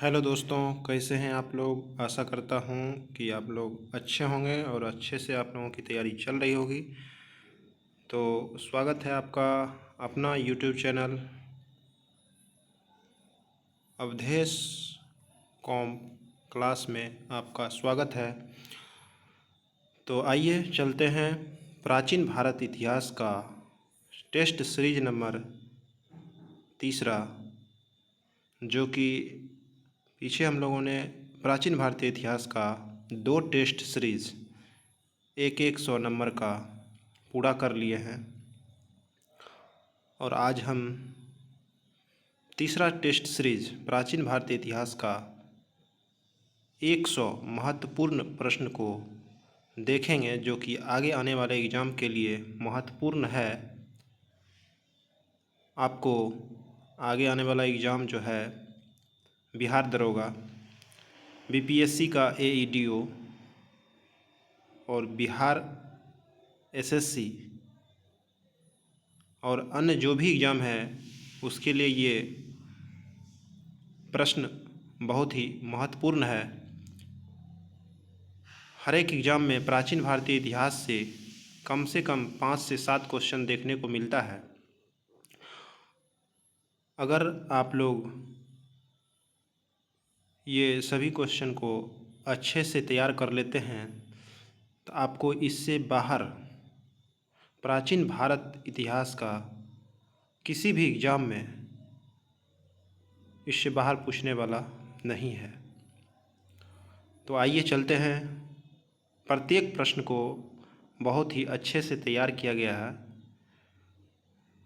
Hello दोस्तों, कैसे हैं आप लोग। आशा करता हूं कि आप लोग अच्छे होंगे और अच्छे से आप लोगों की तैयारी चल रही होगी। तो स्वागत है आपका अपना YouTube channel Avdhesh com class में आपका स्वागत है। तो आइए चलते हैं प्राचीन भारत इतिहास का टेस्ट सीरीज नंबर तीसरा, जो कि पीछे हम लोगों ने प्राचीन भारतीय इतिहास का 2 टेस्ट सीरीज 100 नंबर का पूरा कर लिए हैं। और आज हम तीसरा टेस्ट सीरीज प्राचीन भारतीय इतिहास का 100 महत्वपूर्ण प्रश्न को देखेंगे, जो कि आगे आने वाले एग्ज़ाम के लिए महत्वपूर्ण है। आपको आगे आने वाला एग्ज़ाम जो है बिहार दरोगा, बीपीएससी का एईडीओ और बिहार एसएससी और अन्य जो भी एग्ज़ाम है उसके लिए ये प्रश्न बहुत ही महत्वपूर्ण है। हर एक एग्ज़ाम में प्राचीन भारतीय इतिहास से कम 5 से 7 क्वेश्चन देखने को मिलता है। अगर आप लोग ये सभी क्वेश्चन को अच्छे से तैयार कर लेते हैं तो आपको इससे बाहर प्राचीन भारत इतिहास का किसी भी एग्ज़ाम में इससे बाहर पूछने वाला नहीं है। तो आइए चलते हैं। प्रत्येक प्रश्न को बहुत ही अच्छे से तैयार किया गया है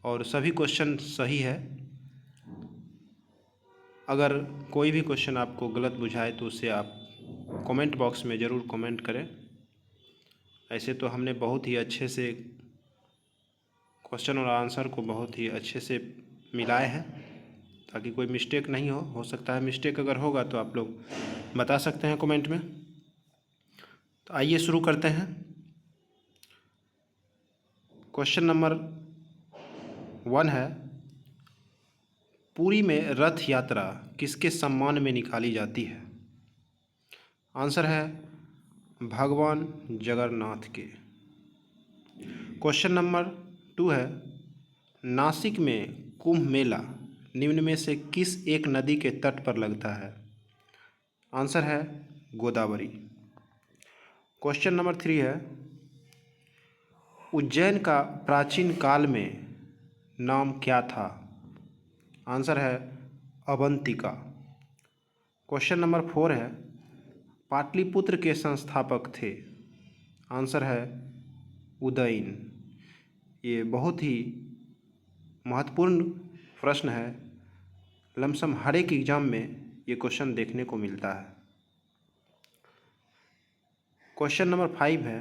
और सभी क्वेश्चन सही है। अगर कोई भी क्वेश्चन आपको गलत बुझाए तो उसे आप कमेंट बॉक्स में ज़रूर कमेंट करें। ऐसे तो हमने बहुत ही अच्छे से क्वेश्चन और आंसर को बहुत ही अच्छे से मिलाए हैं ताकि कोई मिस्टेक नहीं हो सकता है मिस्टेक अगर होगा तो आप लोग बता सकते हैं कमेंट में। तो आइए शुरू करते हैं। क्वेश्चन नंबर 1 है, पुरी में रथ यात्रा किसके सम्मान में निकाली जाती है। आंसर है भगवान जगन्नाथ के। क्वेश्चन नंबर 2 है, नासिक में कुंभ मेला निम्न में से किस एक नदी के तट पर लगता है। आंसर है गोदावरी। क्वेश्चन नंबर 3 है, उज्जैन का प्राचीन काल में नाम क्या था। आंसर है अवंतिका। क्वेश्चन नंबर 4 है, पाटलिपुत्र के संस्थापक थे। आंसर है उदयन। ये बहुत ही महत्वपूर्ण प्रश्न है। लमसम हर एक एग्ज़ाम में ये क्वेश्चन देखने को मिलता है। क्वेश्चन नंबर 5 है,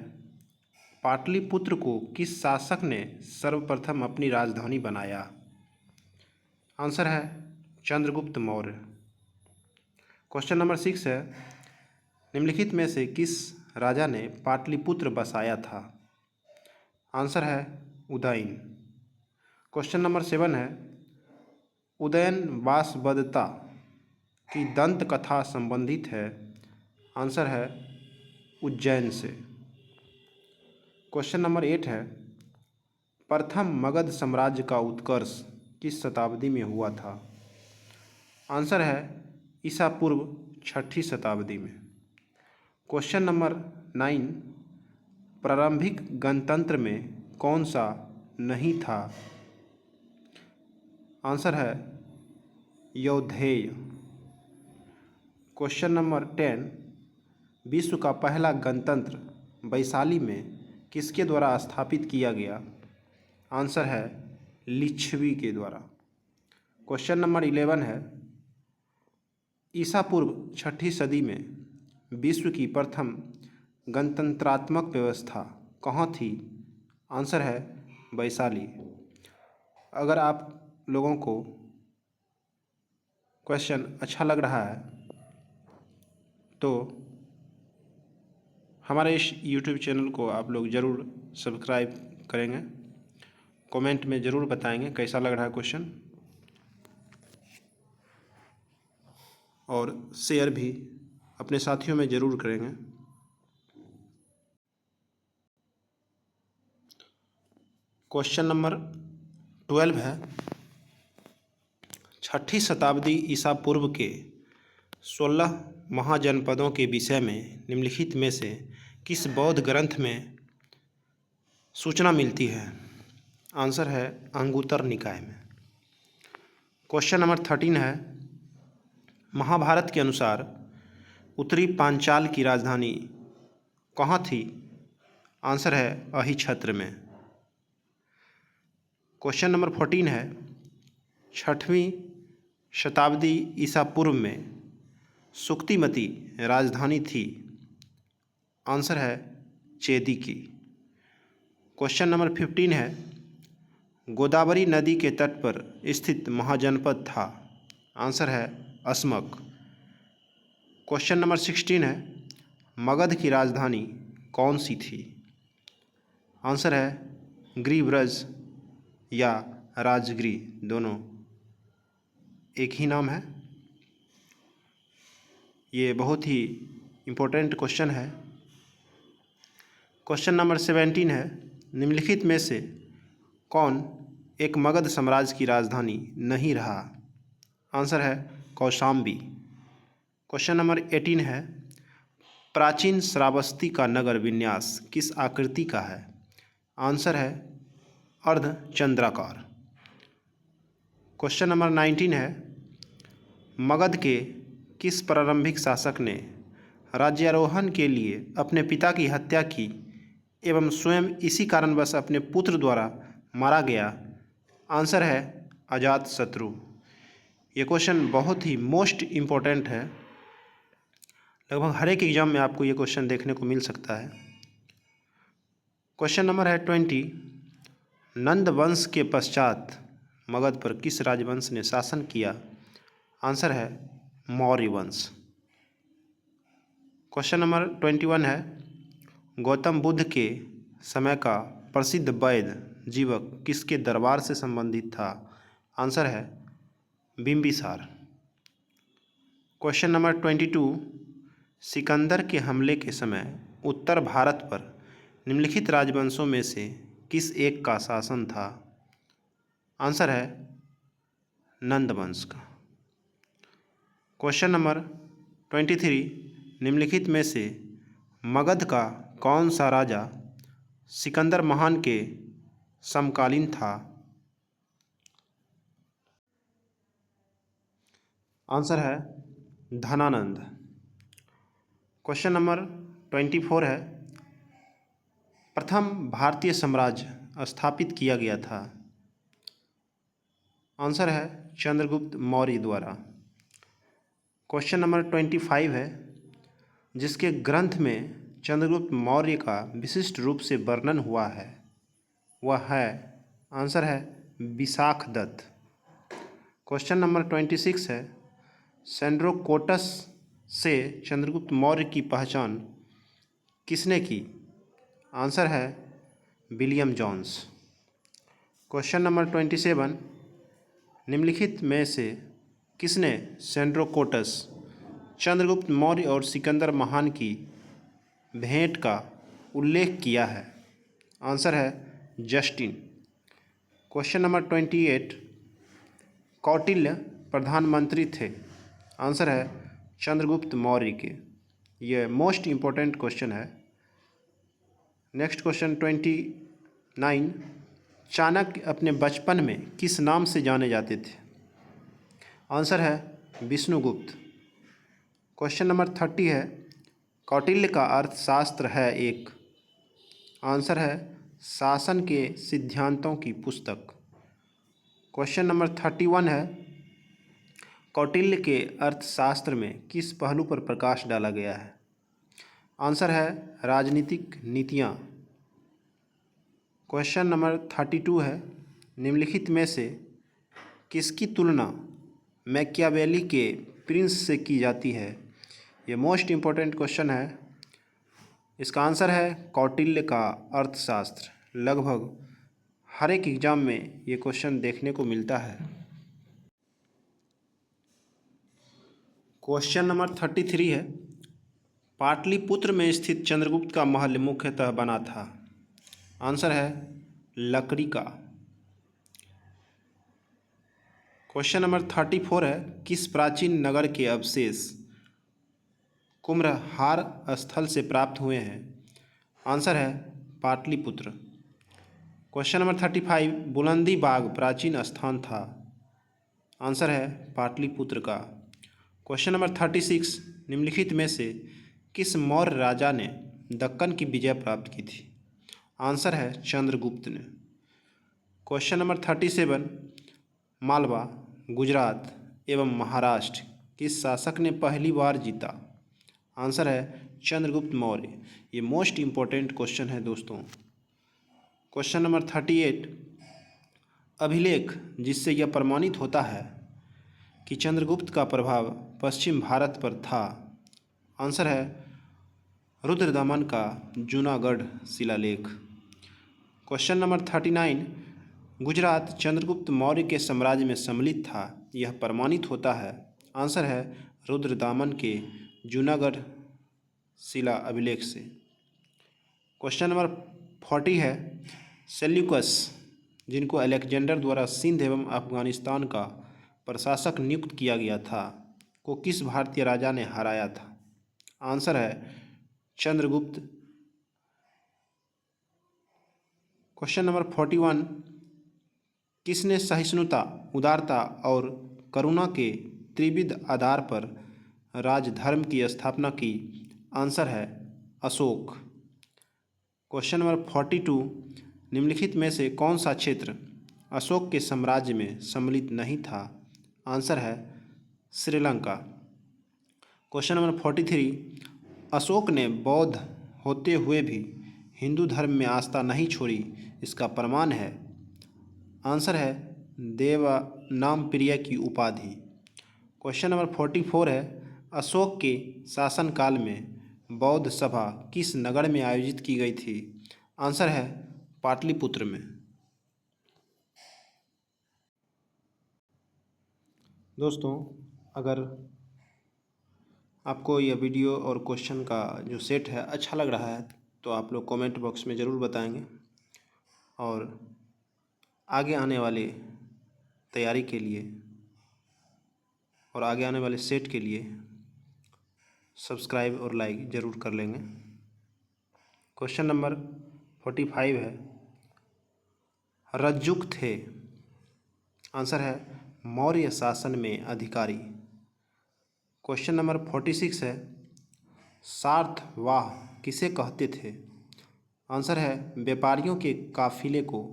पाटलिपुत्र को किस शासक ने सर्वप्रथम अपनी राजधानी बनाया। आंसर है चंद्रगुप्त मौर्य। क्वेश्चन नंबर 6 है, निम्नलिखित में से किस राजा ने पाटलिपुत्र बसाया था। आंसर है उदयन। क्वेश्चन नंबर 7 है, उदयन वासवदत्ता की दंत कथा संबंधित है। आंसर है उज्जैन से। क्वेश्चन नंबर 8 है, प्रथम मगध साम्राज्य का उत्कर्ष किस शताब्दी में हुआ था। आंसर है ईसा पूर्व 6ठी शताब्दी में। क्वेश्चन नंबर 9, प्रारंभिक गणतंत्र में कौन सा नहीं था। आंसर है यौधेय। क्वेश्चन नंबर 10, विश्व का पहला गणतंत्र वैशाली में किसके द्वारा स्थापित किया गया। आंसर है लिच्छवी के द्वारा। क्वेश्चन नंबर 11 है, ईसा पूर्व 6ठी सदी में विश्व की प्रथम गणतंत्रात्मक व्यवस्था कहाँ थी। आंसर है वैशाली। अगर आप लोगों को क्वेश्चन अच्छा लग रहा है तो हमारे इस YouTube चैनल को आप लोग ज़रूर सब्सक्राइब करेंगे। कमेंट में ज़रूर बताएंगे कैसा लग रहा है क्वेश्चन। और शेयर भी अपने साथियों में ज़रूर करेंगे। क्वेश्चन नंबर 12 है, 6ठी शताब्दी ईसा पूर्व के 16 महाजनपदों के विषय में निम्नलिखित में से किस बौद्ध ग्रंथ में सूचना मिलती है? आंसर है अंगुत्तर निकाय में। क्वेश्चन नंबर 13 है, महाभारत के अनुसार उत्तरी पांचाल की राजधानी कहाँ थी? आंसर है अहिछत्र में। क्वेश्चन नंबर 14 है, 6वीं शताब्दी ईसा पूर्व में सुक्तिमती राजधानी थी? आंसर है चेदी की। क्वेश्चन नंबर 15 है, गोदावरी नदी के तट पर स्थित महाजनपद था? आंसर है अस्मक। क्वेश्चन नंबर 16 है, मगध की राजधानी कौन सी थी? आंसर है ग्रीव्रज या राजगिरी, दोनों एक ही नाम है। ये बहुत ही इम्पोर्टेंट क्वेश्चन है। क्वेश्चन नंबर 17 है, निम्नलिखित में से कौन एक मगध साम्राज्य की राजधानी नहीं रहा? आंसर है कौशाम्बी। क्वेश्चन नंबर 18 है, प्राचीन श्रावस्ती का नगर विन्यास किस आकृति का है? आंसर है अर्धचंद्राकार। क्वेश्चन नंबर 19 है, मगध के किस प्रारंभिक शासक ने राज्यारोहण के लिए अपने पिता की हत्या की एवं स्वयं इसी कारणवश अपने पुत्र द्वारा मारा गया? आंसर है अजातशत्रु। ये क्वेश्चन बहुत ही मोस्ट इम्पोर्टेंट है, लगभग हर एक एग्जाम में आपको ये क्वेश्चन देखने को मिल सकता है। क्वेश्चन नंबर है 20, नंद वंश के पश्चात मगध पर किस राजवंश ने शासन किया? आंसर है मौर्य वंश। क्वेश्चन नंबर 21 है, गौतम बुद्ध के समय का प्रसिद्ध वैद्य जीवक किसके दरबार से संबंधित था? आंसर है बिंबिसार। क्वेश्चन नंबर 22, सिकंदर के हमले के समय उत्तर भारत पर निम्नलिखित राजवंशों में से किस एक का शासन था? आंसर है नंद वंश का। क्वेश्चन नंबर 23, निम्नलिखित में से मगध का कौन सा राजा सिकंदर महान के समकालीन था? आंसर है धनानंद। क्वेश्चन नंबर 24 है, प्रथम भारतीय साम्राज्य स्थापित किया गया था? आंसर है चंद्रगुप्त मौर्य द्वारा। क्वेश्चन नंबर 25 है, जिसके ग्रंथ में चंद्रगुप्त मौर्य का विशिष्ट रूप से वर्णन हुआ है वह है? आंसर है विशाखदत्त। क्वेश्चन नंबर 26 है, सेंड्रोकोटस से चंद्रगुप्त मौर्य की पहचान किसने की? आंसर है विलियम जोन्स। क्वेश्चन नंबर 27, निम्नलिखित में से किसने सेंड्रोकोटस, चंद्रगुप्त मौर्य और सिकंदर महान की भेंट का उल्लेख किया है? आंसर है जस्टिन। क्वेश्चन नंबर 28, कौटिल्य प्रधानमंत्री थे? आंसर है चंद्रगुप्त मौर्य के। यह मोस्ट इम्पोर्टेंट क्वेश्चन है। नेक्स्ट क्वेश्चन 29, चाणक्य अपने बचपन में किस नाम से जाने जाते थे? आंसर है विष्णुगुप्त। क्वेश्चन नंबर 30 है, कौटिल्य का अर्थशास्त्र है एक? आंसर है शासन के सिद्धांतों की पुस्तक। क्वेश्चन नंबर 31 है, कौटिल्य के अर्थशास्त्र में किस पहलू पर प्रकाश डाला गया है? आंसर है राजनीतिक नीतियाँ। क्वेश्चन नंबर 32 है, निम्नलिखित में से किसकी तुलना मैकियावेली के प्रिंस से की जाती है? ये मोस्ट इम्पोर्टेंट क्वेश्चन है। इसका आंसर है कौटिल्य का अर्थशास्त्र। लगभग हर एक एग्जाम में ये क्वेश्चन देखने को मिलता है। क्वेश्चन नंबर 33 है, पाटलिपुत्र में स्थित चंद्रगुप्त का महल मुख्यतः बना था। आंसर है लकड़ी का। क्वेश्चन नंबर 34 है, किस प्राचीन नगर के अवशेष कुम्भहार स्थल से प्राप्त हुए हैं? आंसर है पाटलिपुत्र। क्वेश्चन नंबर 35, बुलंदी बाग प्राचीन स्थान था। आंसर है पाटलिपुत्र का। क्वेश्चन नंबर 36, निम्नलिखित में से किस मौर्य राजा ने दक्कन की विजय प्राप्त की थी? आंसर है चंद्रगुप्त ने। क्वेश्चन नंबर 37, मालवा, गुजरात एवं महाराष्ट्र किस शासक ने पहली बार जीता? आंसर है चंद्रगुप्त मौर्य। ये मोस्ट इम्पोर्टेंट क्वेश्चन है दोस्तों। क्वेश्चन नंबर 38, अभिलेख जिससे यह प्रमाणित होता है कि चंद्रगुप्त का प्रभाव पश्चिम भारत पर था। आंसर है रुद्रदमन का जूनागढ़ शिलालेख। क्वेश्चन नंबर 39, गुजरात चंद्रगुप्त मौर्य के साम्राज्य में सम्मिलित था, यह प्रमाणित होता है। आंसर है रुद्रदामन के जूनागढ़ शिला अभिलेख से। क्वेश्चन नंबर 40 है, सेल्यूकस जिनको अलेक्जेंडर द्वारा सिंध एवं अफगानिस्तान का प्रशासक नियुक्त किया गया था को किस भारतीय राजा ने हराया था? आंसर है चंद्रगुप्त। क्वेश्चन नंबर 41, किसने सहिष्णुता, उदारता और करुणा के त्रिविध आधार पर राजधर्म की स्थापना की? आंसर है अशोक। क्वेश्चन नंबर 42, निम्नलिखित में से कौन सा क्षेत्र अशोक के साम्राज्य में सम्मिलित नहीं था? आंसर है श्रीलंका। क्वेश्चन नंबर 43, अशोक ने बौद्ध होते हुए भी हिंदू धर्म में आस्था नहीं छोड़ी, इसका प्रमाण है? आंसर है देवनाम प्रिय की उपाधि। क्वेश्चन नंबर 44 है, अशोक के शासनकाल में बौद्ध सभा किस नगर में आयोजित की गई थी? आंसर है पाटलिपुत्र में। दोस्तों, अगर आपको यह वीडियो और क्वेश्चन का जो सेट है अच्छा लग रहा है तो आप लोग कमेंट बॉक्स में ज़रूर बताएंगे और आगे आने वाले तैयारी के लिए और आगे आने वाले सेट के लिए सब्सक्राइब और लाइक ज़रूर कर लेंगे। क्वेश्चन नंबर 45 है, रज्जुक थे। आंसर है मौर्य शासन में अधिकारी। क्वेश्चन नंबर 46 है, सार्थवाह किसे कहते थे? आंसर है व्यापारियों के काफिले को।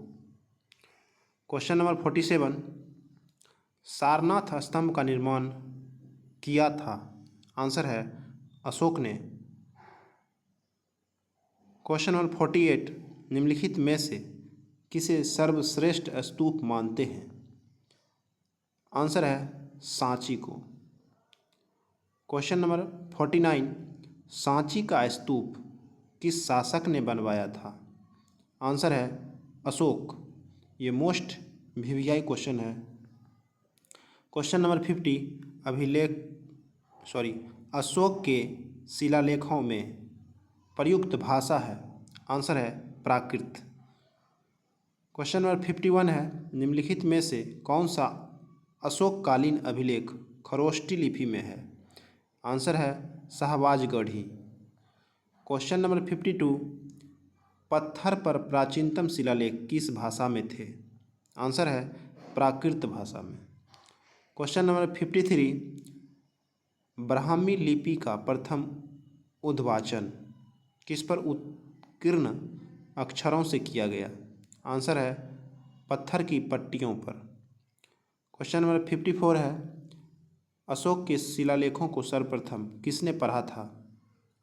क्वेश्चन नंबर 47, सारनाथ स्तंभ का निर्माण किया था? आंसर है अशोक ने। क्वेश्चन नंबर 48, निम्नलिखित में से किसे सर्वश्रेष्ठ स्तूप मानते हैं? आंसर है सांची को। क्वेश्चन नंबर 49, सांची का स्तूप किस शासक ने बनवाया था? आंसर है अशोक। ये मोस्ट वीवीआई क्वेश्चन है। क्वेश्चन नंबर 50, अशोक के शिलालेखों में प्रयुक्त भाषा है? आंसर है प्राकृत। क्वेश्चन नंबर 51 है, निम्नलिखित में से कौन सा अशोककालीन अभिलेख खरोष्टी लिपि में है? आंसर है शाहबाजगढ़ी। क्वेश्चन नंबर 52, पत्थर पर प्राचीनतम शिलालेख किस भाषा में थे? आंसर है प्राकृत भाषा में। क्वेश्चन नंबर 53, ब्राह्मी लिपि का प्रथम उद्वाचन किस पर उत्कीर्ण अक्षरों से किया गया? आंसर है पत्थर की पट्टियों पर। क्वेश्चन नंबर 54 है, अशोक के शिलालेखों को सर्वप्रथम किसने पढ़ा था?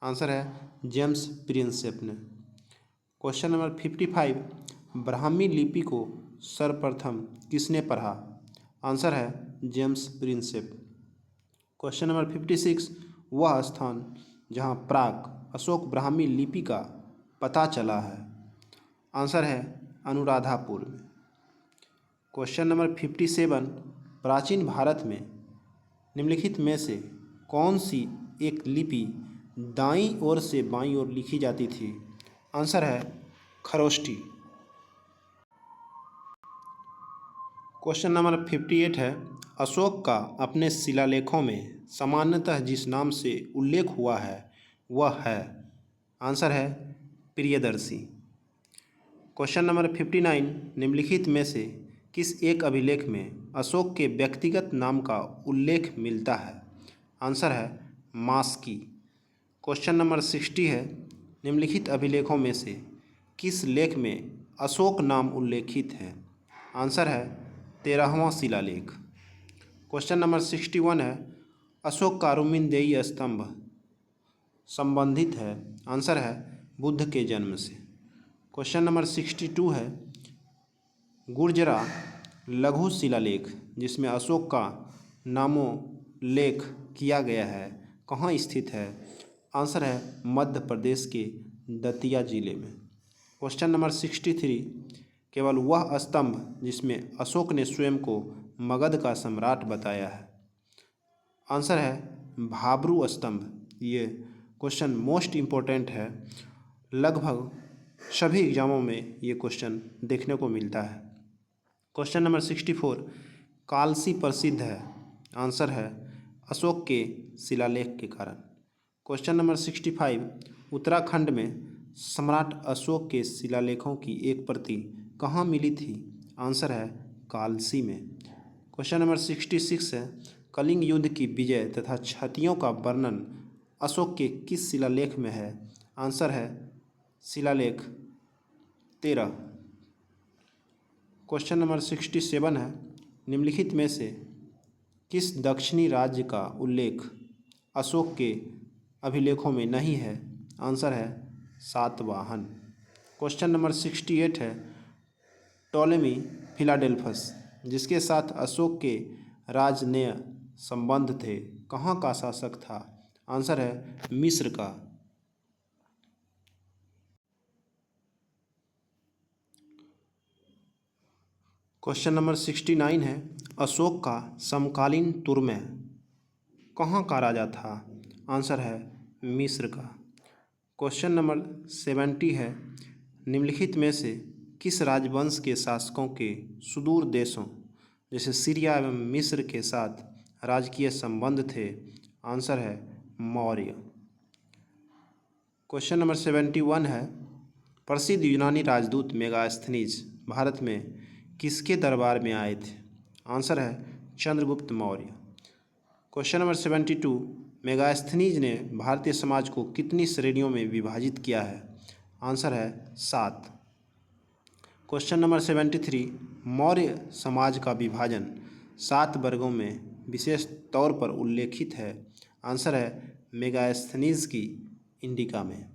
आंसर है जेम्स प्रिंसेप ने। क्वेश्चन नंबर 55, ब्राह्मी लिपि को सर्वप्रथम किसने पढ़ा? आंसर है जेम्स प्रिंसेप। क्वेश्चन नंबर 56, वह स्थान जहाँ प्राक अशोक ब्राह्मी लिपि का पता चला है? आंसर है अनुराधापुर में। क्वेश्चन नंबर 57, प्राचीन भारत में निम्नलिखित में से कौन सी एक लिपि दाईं ओर से बाईं ओर लिखी जाती थी? आंसर है खरोष्ठी। क्वेश्चन नंबर 58 है, अशोक का अपने शिलालेखों में सामान्यतः जिस नाम से उल्लेख हुआ है वह है? आंसर है प्रियदर्शी। क्वेश्चन नंबर 59, निम्नलिखित में से किस एक अभिलेख में अशोक के व्यक्तिगत नाम का उल्लेख मिलता है? आंसर है मास्की। क्वेश्चन नंबर 60 है, निम्नलिखित अभिलेखों में से किस लेख में अशोक नाम उल्लेखित है? आंसर है 13वां शिलालेख। क्वेश्चन नंबर 61 है, अशोक का रुमिनदेई स्तंभ संबंधित है? आंसर है बुद्ध के जन्म से। क्वेश्चन नंबर 62 है, गुर्जरा लघु शिलालेख जिसमें अशोक का नामोल्लेख किया गया है कहाँ स्थित है? आंसर है मध्य प्रदेश के दतिया जिले में। क्वेश्चन नंबर 63, केवल वह स्तंभ जिसमें अशोक ने स्वयं को मगध का सम्राट बताया है? आंसर है भाब्रू स्तंभ। ये क्वेश्चन मोस्ट इम्पोर्टेंट है, लगभग सभी एग्जामों में ये क्वेश्चन देखने को मिलता है। क्वेश्चन नंबर 64, कालसी प्रसिद्ध है? आंसर है अशोक के शिलालेख के कारण। क्वेश्चन नंबर 65, उत्तराखंड में सम्राट अशोक के शिलालेखों की एक प्रति कहाँ मिली थी? आंसर है कालसी में। क्वेश्चन नंबर 66 है, कलिंग युद्ध की विजय तथा क्षतियों का वर्णन अशोक के किस शिलालेख में है? आंसर है शिलालेख 13। क्वेश्चन नंबर 67 है, निम्नलिखित में से किस दक्षिणी राज्य का उल्लेख अशोक के अभिलेखों में नहीं है? आंसर है सातवाहन। क्वेश्चन नंबर 68 है, टोलेमी फिलाडेल्फस जिसके साथ अशोक के राजनय संबंध थे कहाँ का शासक था? आंसर है मिस्र का। क्वेश्चन नंबर 69 है, अशोक का समकालीन तुर्मे कहाँ का राजा था? आंसर है मिस्र का। क्वेश्चन नंबर 70 है, निम्नलिखित में से किस राजवंश के शासकों के सुदूर देशों जैसे सीरिया एवं मिस्र के साथ राजकीय संबंध थे? आंसर है मौर्य। क्वेश्चन नंबर 71 है, प्रसिद्ध यूनानी राजदूत मेगास्थनीज भारत में किसके दरबार में आए थे? आंसर है चंद्रगुप्त मौर्य। क्वेश्चन नंबर 72, मेगास्थनीज ने भारतीय समाज को कितनी श्रेणियों में विभाजित किया है? आंसर है 7। क्वेश्चन नंबर 73, मौर्य समाज का विभाजन 7 वर्गों में विशेष तौर पर उल्लेखित है? आंसर है मेगास्थनीज की इंडिका में।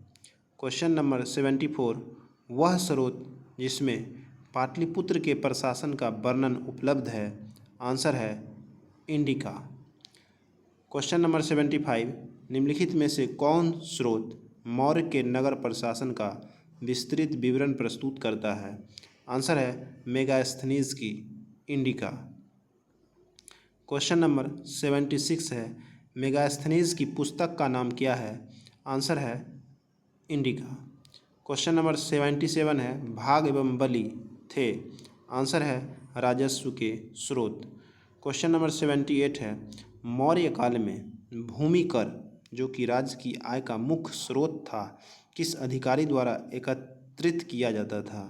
क्वेश्चन नंबर 74, वह स्रोत जिसमें पाटलिपुत्र के प्रशासन का वर्णन उपलब्ध है? आंसर है इंडिका। क्वेश्चन नंबर 75, निम्नलिखित में से कौन स्रोत मौर्य के नगर प्रशासन का विस्तृत विवरण प्रस्तुत करता है? आंसर है मेगास्थनीज की इंडिका। क्वेश्चन नंबर 76 है, मेगास्थनीज की पुस्तक का नाम क्या है? आंसर है इंडिका। क्वेश्चन नंबर 77 है, भाग एवं बलि थे? आंसर है राजस्व के स्रोत। क्वेश्चन नंबर 78 है, मौर्य काल में भूमि कर जो कि राज्य की आय का मुख्य स्रोत था किस अधिकारी द्वारा एकत्रित किया जाता था?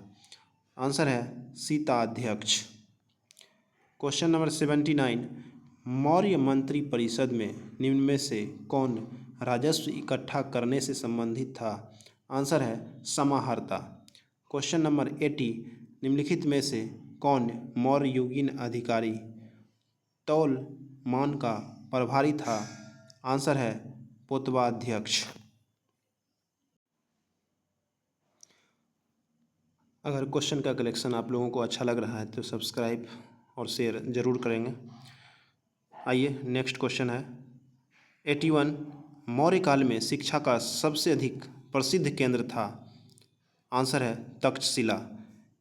आंसर है सीताध्यक्ष। क्वेश्चन नंबर 79, मौर्य मंत्री परिषद में निम्न में से कौन राजस्व इकट्ठा करने से संबंधित था? आंसर है समाहर्ता। क्वेश्चन नंबर 80, निम्नलिखित में से कौन मौर्य युगीन अधिकारी तौल मान का प्रभारी था? आंसर है पोतवाध्यक्ष। अगर क्वेश्चन का कलेक्शन आप लोगों को अच्छा लग रहा है तो सब्सक्राइब और शेयर ज़रूर करेंगे। आइए नेक्स्ट क्वेश्चन है, 81, मौर्य काल में शिक्षा का सबसे अधिक प्रसिद्ध केंद्र था? आंसर है तक्षशिला।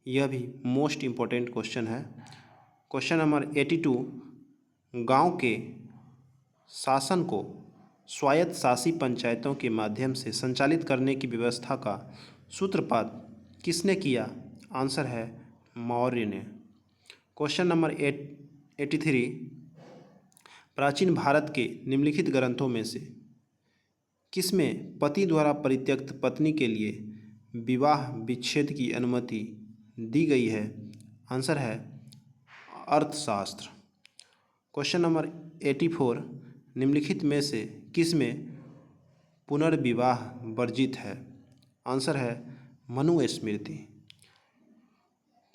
यह भी मोस्ट इम्पोर्टेंट क्वेश्चन है। क्वेश्चन नंबर 82, गांव के शासन को स्वायत्त शासी पंचायतों के माध्यम से संचालित करने की व्यवस्था का सूत्रपात किसने किया? आंसर है मौर्य ने। क्वेश्चन नंबर 83, प्राचीन भारत के निम्नलिखित ग्रंथों में से किसमें पति द्वारा परित्यक्त पत्नी के लिए विवाह विच्छेद की अनुमति दी गई है? आंसर है अर्थशास्त्र। क्वेश्चन नंबर 84, निम्नलिखित में से किसमें पुनर्विवाह वर्जित है? आंसर है मनुस्मृति।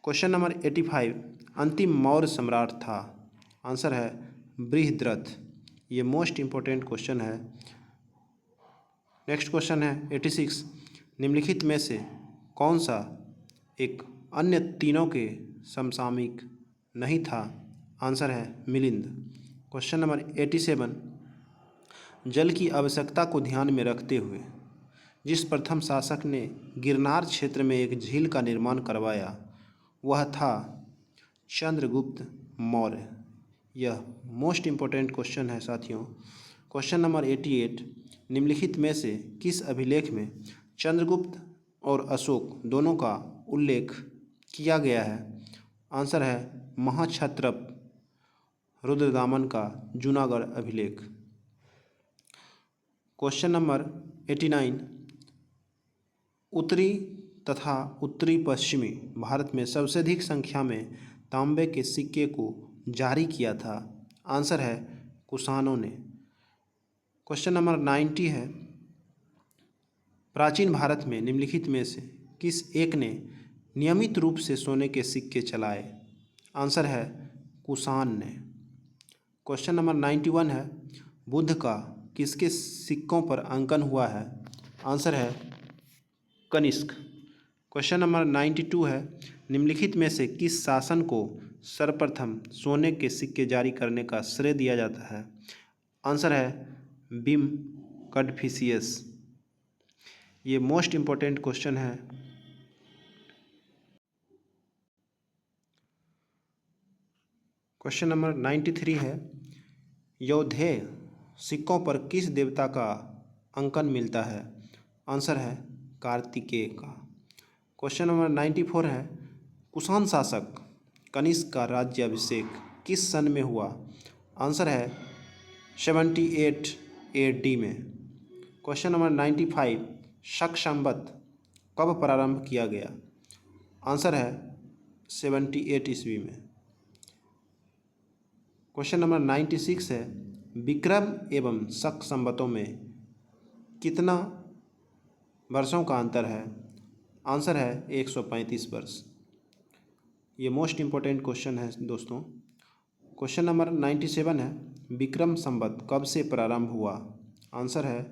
क्वेश्चन नंबर 85, अंतिम मौर्य सम्राट था? आंसर है बृहद्रथ। ये मोस्ट इम्पोर्टेंट क्वेश्चन है। नेक्स्ट क्वेश्चन है 86, निम्नलिखित में से कौन सा एक अन्य तीनों के समसामयिक नहीं था? आंसर है मिलिंद। क्वेश्चन नंबर 87, जल की आवश्यकता को ध्यान में रखते हुए जिस प्रथम शासक ने गिरनार क्षेत्र में एक झील का निर्माण करवाया वह था चंद्रगुप्त मौर्य। यह मोस्ट इम्पोर्टेंट क्वेश्चन है साथियों। क्वेश्चन नंबर 88, निम्नलिखित में से किस अभिलेख में चंद्रगुप्त और अशोक दोनों का उल्लेख किया गया है? आंसर है महाक्षत्रप रुद्रदामन का जूनागढ़ अभिलेख। क्वेश्चन नंबर 89, उत्तरी तथा उत्तरी पश्चिमी भारत में सबसे अधिक संख्या में तांबे के सिक्के को जारी किया था? आंसर है कुषाणों ने। क्वेश्चन नंबर 90 है, प्राचीन भारत में निम्नलिखित में से किस एक ने नियमित रूप से सोने के सिक्के चलाए? आंसर है कुषाण ने। क्वेश्चन नंबर 91 है, बुद्ध का किसके सिक्कों पर अंकन हुआ है? आंसर है कनिष्क। क्वेश्चन नंबर 92 है, निम्नलिखित में से किस शासन को सर्वप्रथम सोने के सिक्के जारी करने का श्रेय दिया जाता है? आंसर है बिम कडफिसियस। ये मोस्ट इम्पोर्टेंट क्वेश्चन है। क्वेश्चन नंबर 93 है, यौधेय सिक्कों पर किस देवता का अंकन मिलता है? आंसर है कार्तिकेय का। क्वेश्चन नंबर 94 है, कुषाण शासक कनिष्क का राज्याभिषेक किस सन में हुआ? आंसर है 78 AD में। क्वेश्चन नंबर 95, शक संवत कब प्रारंभ किया गया? आंसर है 78 ईस्वी में। क्वेश्चन नंबर 96 है, विक्रम एवं शक संवतों में कितना वर्षों का अंतर है? आंसर है 135 वर्ष। ये मोस्ट इम्पोर्टेंट क्वेश्चन है दोस्तों। क्वेश्चन नंबर 97 है, विक्रम संवत कब से प्रारंभ हुआ? आंसर है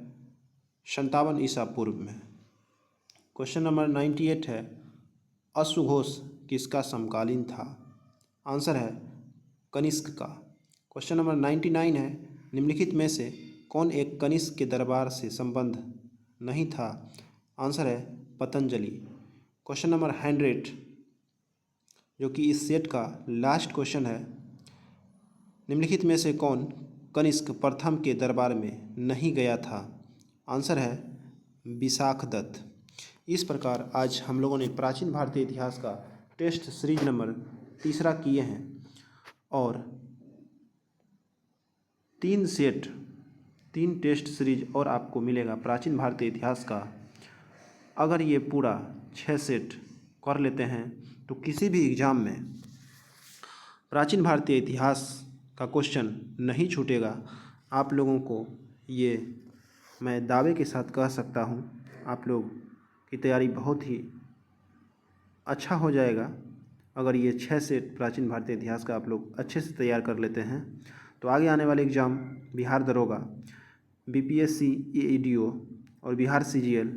57 ईसा पूर्व में। क्वेश्चन नंबर 98 है, अश्वघोष किसका समकालीन था? आंसर है कनिष्क का। क्वेश्चन नंबर 99 है, निम्नलिखित में से कौन एक कनिष्क के दरबार से संबंध नहीं था? आंसर है पतंजलि। क्वेश्चन नंबर 100, जो कि इस सेट का लास्ट क्वेश्चन है, निम्नलिखित में से कौन कनिष्क प्रथम के दरबार में नहीं गया था? आंसर है विशाखदत्त। इस प्रकार आज हम लोगों ने प्राचीन भारतीय इतिहास का टेस्ट सीरीज नंबर 3 किए हैं और 3 टेस्ट सीरीज और आपको मिलेगा प्राचीन भारतीय इतिहास का। अगर ये पूरा 6 सेट कर लेते हैं तो किसी भी एग्ज़ाम में प्राचीन भारतीय इतिहास का क्वेश्चन नहीं छूटेगा। आप लोगों को ये मैं दावे के साथ कह सकता हूँ, आप लोग की तैयारी बहुत ही अच्छा हो जाएगा अगर ये 6 सेट प्राचीन भारतीय इतिहास का आप लोग अच्छे से तैयार कर लेते हैं। तो आगे आने वाले एग्ज़ाम बिहार दरोगा, BPSC AEDO और बिहार CGL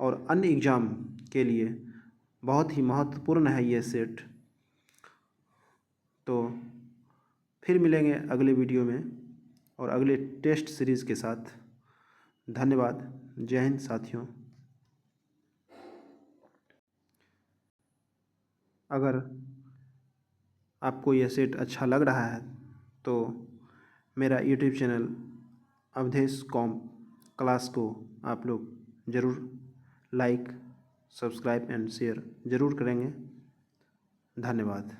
और अन्य एग्ज़ाम के लिए बहुत ही महत्वपूर्ण है ये सेट। तो फिर मिलेंगे अगले वीडियो में और अगले टेस्ट सीरीज़ के साथ। धन्यवाद। जय हिंद साथियों। अगर आपको यह सेट अच्छा लग रहा है तो मेरा YouTube channel Avdhesh com class को आप लोग ज़रूर लाइक, सब्सक्राइब एंड शेयर ज़रूर करेंगे। धन्यवाद।